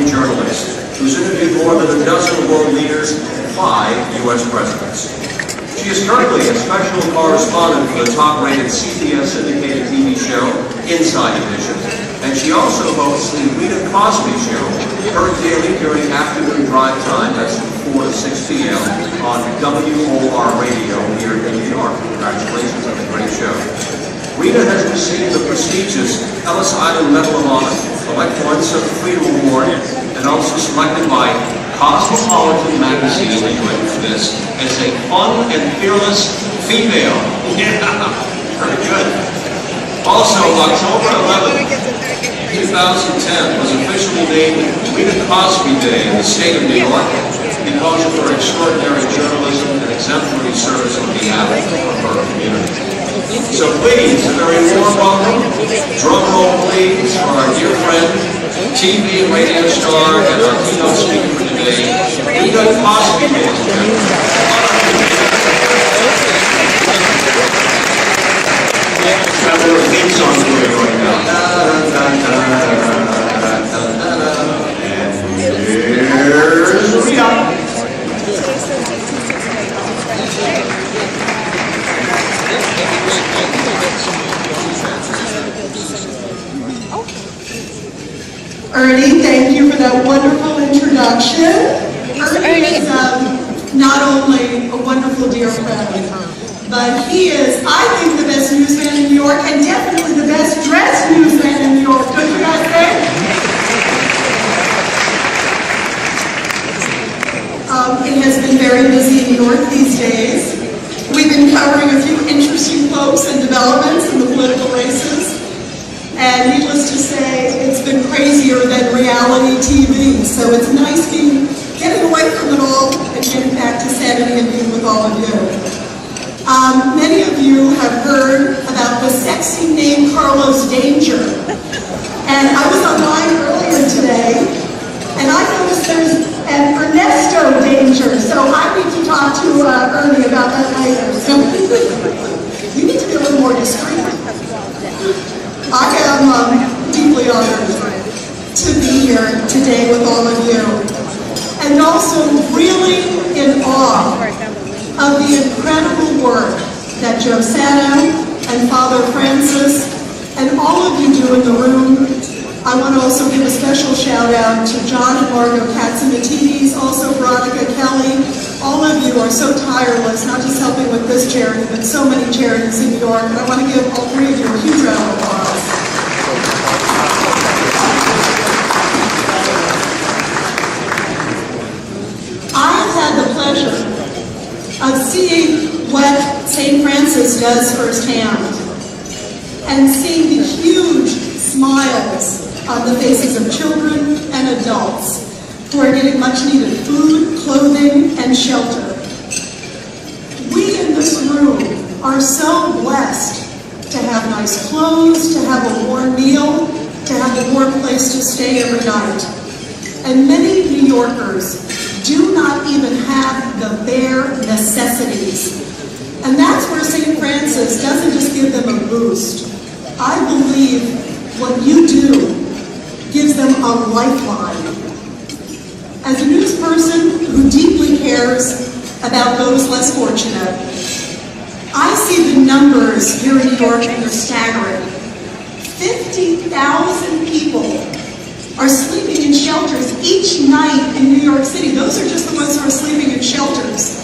journalist who's interviewed more than a dozen world leaders and 5 U.S. presidents. She is currently a special correspondent for the top-rated CBS syndicated TV show, Inside Edition, and she also hosts the Rita Cosby Show, heard daily during afternoon drive time, that's from 4 to 6 p.m. on WOR Radio here in New York. Congratulations on the great show. Rita has received the prestigious Ellis Island Medal of Honor, Select Once of the Freedom Award, and also selected by Cosmopolitan magazine, this, as a fun and fearless female. Yeah, very good. Also, October 11th, 2010 was officially named Rita Cosby Day in the state of New York because of her extraordinary journalism and exemplary service on behalf of her community. So please, a very warm welcome, drum roll please, for our dear friend, TV and radio star, and our keynote speaker for today, Rita Cosby, ladies and gentlemen. Got a little theme song going right now. And here's Rita. Ernie, thank you for that wonderful introduction. Ernie is not only a wonderful dear friend, but he is, I think, the best newsman in New York, and definitely the best dressed newsman in New York. Don't you guys think? It has been very busy in New York these days. We've been covering a few interesting folks and developments in the political races. And needless to say, it's been crazier than reality TV. So it's nice getting away from it all and getting back to sanity and being with all of you. Many of you have heard about the sexy name Carlos Danger. And I was online earlier today, and I noticed there's an Ernesto Danger. So I need to talk to Ernie about that later. So you need to be a little more discreet. I am deeply honored to be here today with all of you, and also really in awe of the incredible work that Joe Sano and Father Francis and all of you do in the room. I want to also give a special shout out to John and Margot Katzimatidis, also Veronica Kelly. All of you are so tireless, not just helping with this charity, but so many charities in New York, and I want to give all 3 of you a huge round of applause. I have had the pleasure of seeing what St. Francis does firsthand, and seeing the huge smiles on the faces of children and adults who are getting much needed food, clothing, and shelter. We in this room are so blessed to have nice clothes, to have a warm meal, to have a warm place to stay every night. And many New Yorkers do not even have the bare necessities. And that's where St. Francis doesn't just give them a boost. I believe what you do gives them a lifeline. As a news person who deeply cares about those less fortunate, I see the numbers here in New York and they're staggering. 50,000 people are sleeping in shelters each night in New York City. Those are just the ones who are sleeping in shelters.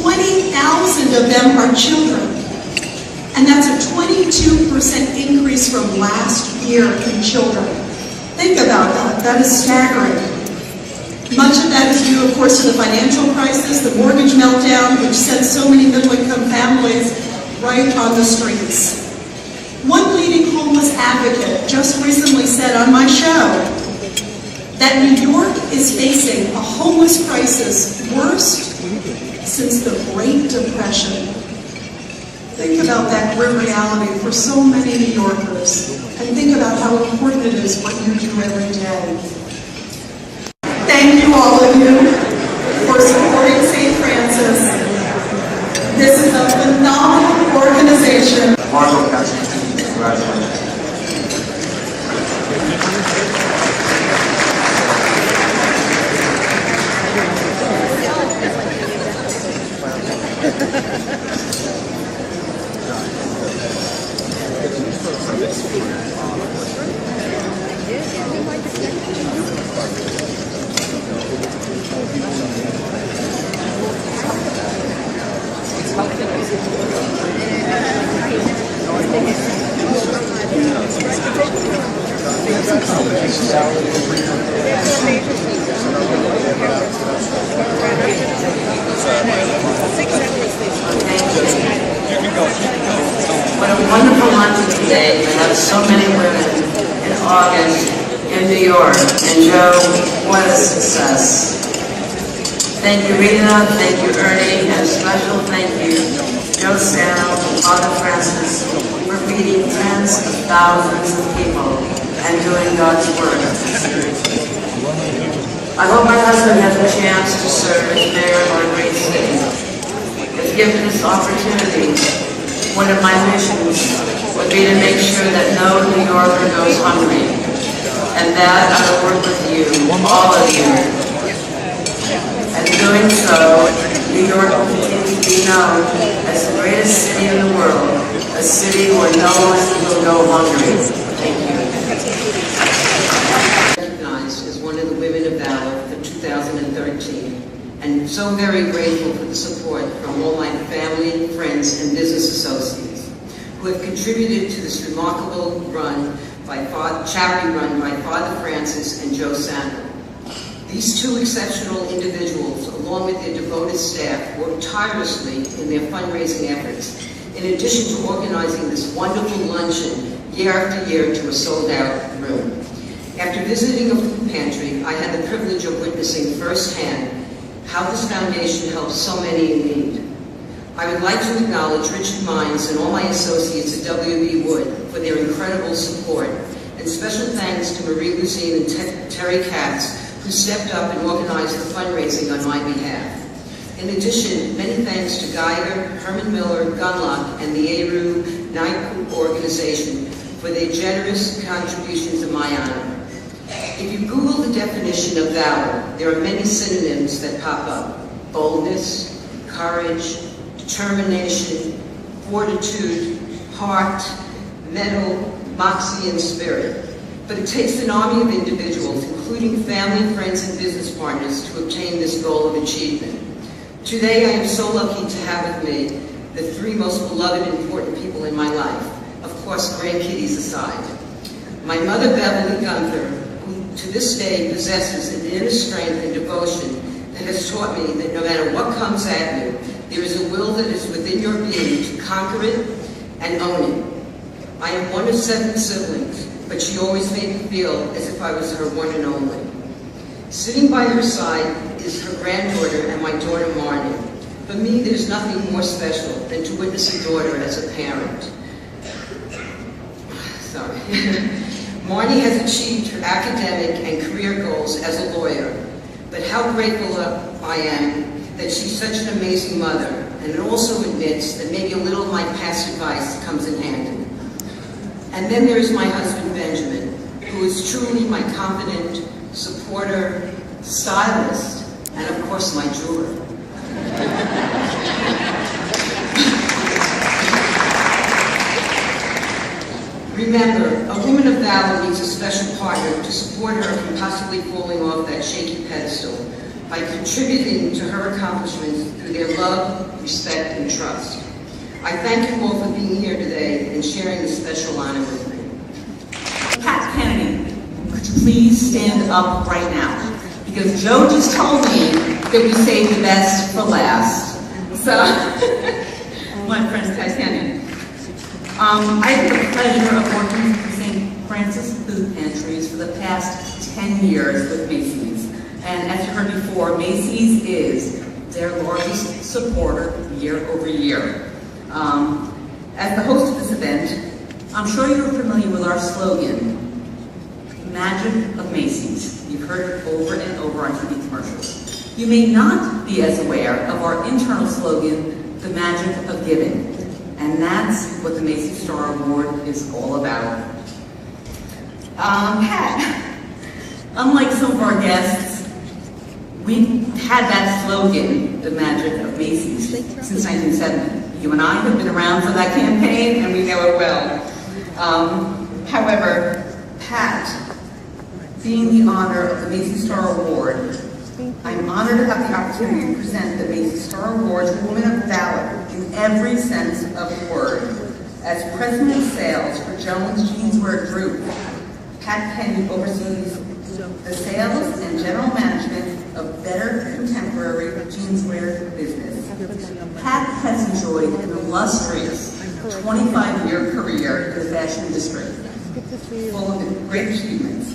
20,000 of them are children. And that's a 22% increase from last year in children. Think about that. That is staggering. Much of that is due, of course, to the financial crisis, the mortgage meltdown, which sent so many middle-income families right on the streets. One leading homeless advocate just recently said on my show that New York is facing a homeless crisis worst since the Great Depression. Think about that grim reality for so many New Yorkers, and think about how important it is what you do every day. Thank you, all of you, for supporting St. Francis. This is a phenomenal organization. Margot Katzimatidis, congratulations. lucky today to have so many women in August in New York. And Joe, what a success. Thank you, Rita. Thank you, Ernie. And a special thank you to Joe Sano and Father Francis for feeding tens of thousands of people and doing God's work. I hope my husband has a chance to serve as mayor of our great city. If given this opportunity, one of my missions would be to make sure that no New Yorker goes hungry, and that I will work with you, all of you. And doing so, New York will continue to be known as the greatest city in the world, a city where no one will go hungry. Thank you. Recognized as one of the Women of Valor for 2013, and so very grateful for the support from all my family, friends, and business associates who have contributed to this remarkable charity run by Father Francis and Joe Sano. These two exceptional individuals, along with their devoted staff, work tirelessly in their fundraising efforts, in addition to organizing this wonderful luncheon year after year to a sold-out room. After visiting a food pantry, I had the privilege of witnessing firsthand how this foundation helps so many in need. I would like to acknowledge Richard Mines and all my associates at W.B. Wood for their incredible support, and special thanks to Marie Lucine and Terry Katz, who stepped up and organized the fundraising on my behalf. In addition, many thanks to Geiger, Herman Miller, Gunlock, and the ARU Night organization for their generous contributions in my honor. If you Google the definition of valor, there are many synonyms that pop up: boldness, courage, determination, fortitude, heart, mettle, moxie, and spirit. But it takes an army of individuals, including family, friends, and business partners, to obtain this goal of achievement. Today, I am so lucky to have with me the three most beloved and important people in my life, of course, grandkiddies aside. My mother, Beverly Gunther, who to this day possesses an inner strength and devotion that has taught me that no matter what comes at you, there is a will that is within your being to conquer it and own it. I am one of 7 siblings, but she always made me feel as if I was her one and only. Sitting by her side is her granddaughter and my daughter Marnie. For me, there's nothing more special than to witness a daughter as a parent. Sorry. Marnie has achieved her academic and career goals as a lawyer, but how grateful I am that she's such an amazing mother, and it also admits that maybe a little of my past advice comes in handy. And then there's my husband, Benjamin, who is truly my confident supporter, stylist, and of course my jeweler. Remember, a woman of valor needs a special partner to support her from possibly falling off that shaky pedestal by contributing to her accomplishments through their love, respect, and trust. I thank you all for being here today and sharing this special honor with me. Pat Kennedy, could you please stand up right now? Because Joe just told me that we saved the best for last. So, my friend Pat Kennedy. I have the pleasure of working with St. Francis Food Pantries for the past 10 years with Macy's. And as you heard before, Macy's is their largest supporter year over year. As the host of this event, I'm sure you're familiar with our slogan, Magic of Macy's. You've heard it over and over on TV commercials. You may not be as aware of our internal slogan, the Magic of Giving. And that's what the Macy's Star Award is all about. Pat, unlike some of our guests, we've had that slogan, the Magic of Macy's, since 1970. You and I have been around for that campaign, and we know it well. However, Pat, being the honor of the Macy's Star Award, I'm honored to have the opportunity to present the Macy's Star Award to Women of Valor in every sense of the word. As President of Sales for Jones Jeanswear Group, Pat Penny oversees the sales and general management of Better Contemporary Jeanswear business. Pat has enjoyed an illustrious 25-year career in the fashion industry, full of great achievements.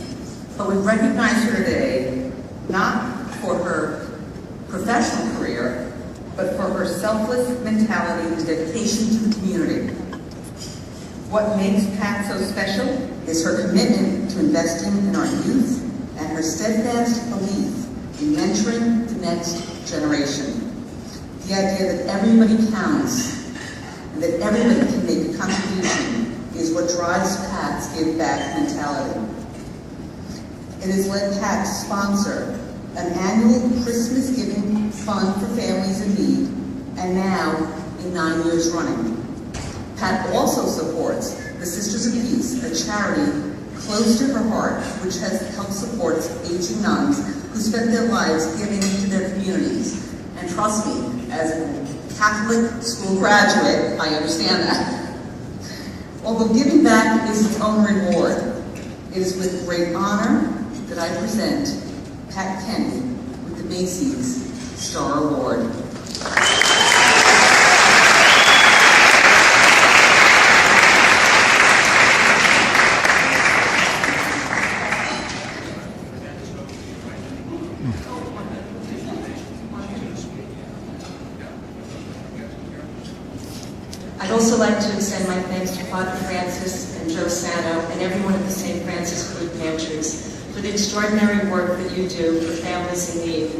But we recognize her today not for her professional career, but for her selfless mentality and dedication to the community. What makes Pat so special is her commitment to investing in our youth and her steadfast belief in mentoring the next generation. The idea that everybody counts and that everybody can make a contribution is what drives Pat's Give Back mentality. It has led Pat to sponsor an annual Christmas giving fund for families in need, and now in 9 years running. Pat also supports the Sisters of Peace, a charity close to her heart, which has helped support aging nuns who spent their lives giving to their communities. And trust me, as a Catholic school graduate, I understand that. Although giving back is its own reward, it is with great honor that I present Pat Kenny with the Macy's Star Award. I'd also like to extend my thanks to Father Francis and Joe Sano and everyone at the St. Francis Group Pantries for the extraordinary work that you do for families in need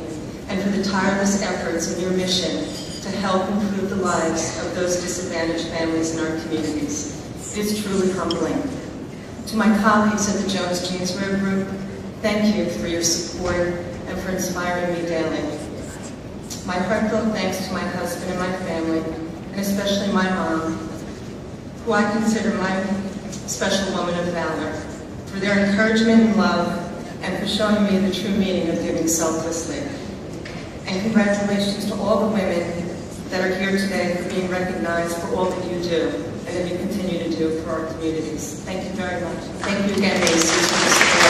and for the tireless efforts in your mission to help improve the lives of those disadvantaged families in our communities. It is truly humbling. To my colleagues at the Jones Jeanswear Group, thank you for your support and for inspiring me daily. My heartfelt thanks to my husband and my family, and especially my mom, who I consider my special woman of valor, for their encouragement and love, and for showing me the true meaning of giving selflessly. And congratulations to all the women that are here today for being recognized for all that you do, and that you continue to do for our communities. Thank you very much. Thank you again, Macy's, for the support.